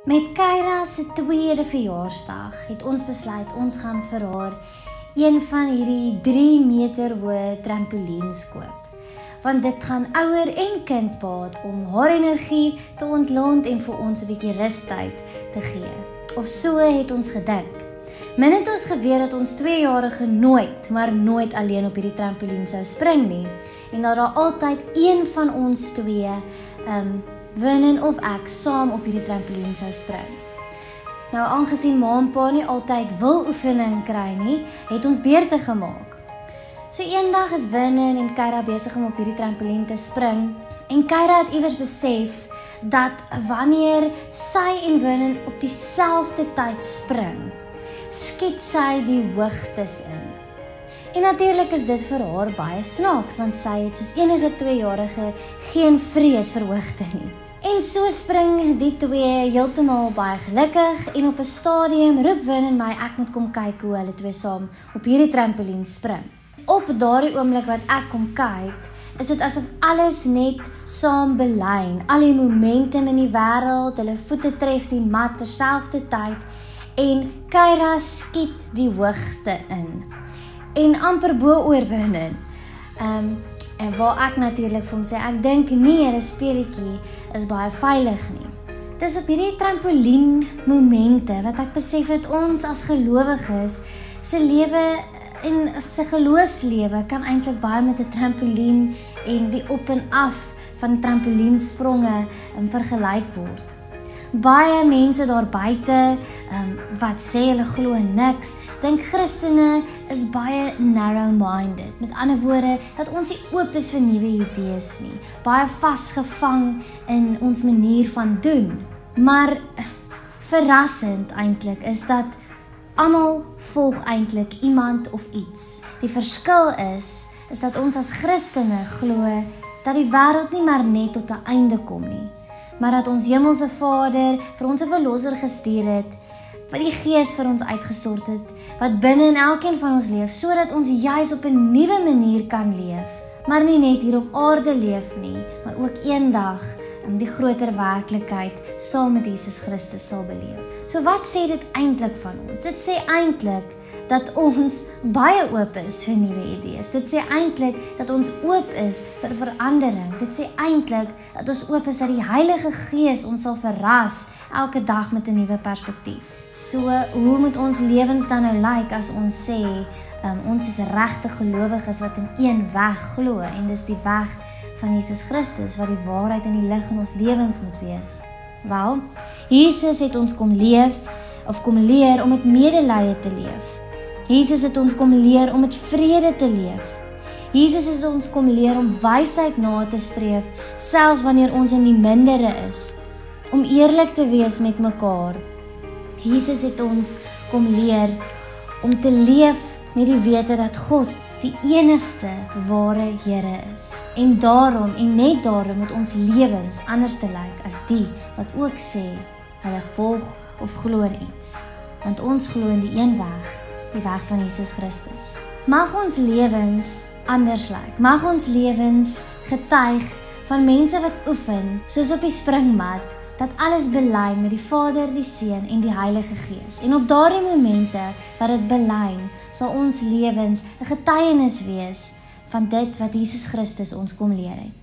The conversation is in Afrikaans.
Met Kyra se tweede verjaarsdag het ons besluit ons gaan vir haar een van hierdie 3 meter hoë trampolines koop. Want dit gaan ouer en kind baat om haar energie te ontlont en vir ons 'n bietjie rustyd te gee. Of so het ons gedink. Min het ons geweet dat ons 2-jarige nooit alleen op hierdie trampolien sou spring nie. En dat daar altyd een van ons twee, Vernon of ek, saam op hierdie trampolien sou spring. Nou, aangesien ma en pa nie altyd wil oefening kry nie, het ons beurte gemaak. So eendag is Vernon en Kyra besig om op hierdie trampolien te spring, en Kyra het iewers besef dat wanneer sy en Vernon op dieselfde tyd spring, skiet sy die hoogtes in. En natuurlik is dit vir haar baie snaaks, want sy het soos enige 2-jarige geen vrees vir hoogte nie. En so spring die twee heeltemal baie gelukkig, en op 'n stadium roep Vernon my ek moet kom kyk hoe hulle twee saam op hierdie trampolien spring. Op daardie oomblik wat ek kom kyk, is dit asof alles net saam belyn, al die momentum in die wêreld, hulle voete tref die mat terselfdertyd, en Kyra skiet die hoogte in. En amper bo oor Vernon. En waar ek natuurlik vir hom sê, ek dink nie hulle speletjie is baie veilig nie. Dis op hierdie trampolien momente wat ek besef het ons as gelowiges se lewe en se geloofslewe kan eintlik baie met 'n trampolien en die op en af van trampolienspronge vergelyk word. Baie mense daar buite wat sê hulle glo niks, dink Christene is baie narrow-minded. Met ander woorde, dat ons nie oop is vir nuwe idees nie. Baie vasgevang in ons manier van doen. Maar verrassend eintlik is dat almal volg eintlik iemand of iets. Die verskil is dat ons as Christene glo dat die wêreld nie maar net tot 'n einde kom nie, maar dat ons hemelse Vader vir ons 'n verlosser gestuur het, wat die Gees vir ons uitgestort het, wat binne in elkeen van ons leef, sodat ons juis op 'n nuwe manier kan leef, maar nie net hier op aarde leef nie, maar ook eendag die groter werklikheid saam met Jesus Christus sal beleef. So wat sê dit eintlik van ons? Dit sê eintlik dat ons baie oop is vir nuwe idees. Dit sê eintlik dat ons oop is vir verandering. Dit sê eintlik dat ons oop is dat die Heilige Gees ons sal verras elke dag met 'n nuwe perspektief. So, hoe moet ons lewens dan nou lyk as ons sê, ons is regte gelowiges wat in een weg glo, en dis die weg van Jesus Christus, wat die waarheid en die lig in ons lewens moet wees? Wel, Jesus het ons kom leer om met medelee te leef. Jesus het ons kom leer om met vrede te leef. Jesus het ons kom leer om wysheid na te streef, selfs wanneer ons in die mindere is, om eerlik te wees met mekaar. Jesus het ons kom leer om te leef met die wete dat God die enigste ware Here is. En daarom, en net daarom, moet ons lewens anders te lyk as die wat ook sê, hulle volg of glo in iets. Want ons glo in die een weg, die weg van Jesus Christus. Mag ons lewens anders lyk. Mag ons lewens getuig van mense wat oefen, soos op die springmat, dat alles belyn met die Vader, die Seun en die Heilige Gees. En op daardie momente wat dit belyn, sal ons lewens 'n getuienis wees van dit wat Jesus Christus ons kom leer het.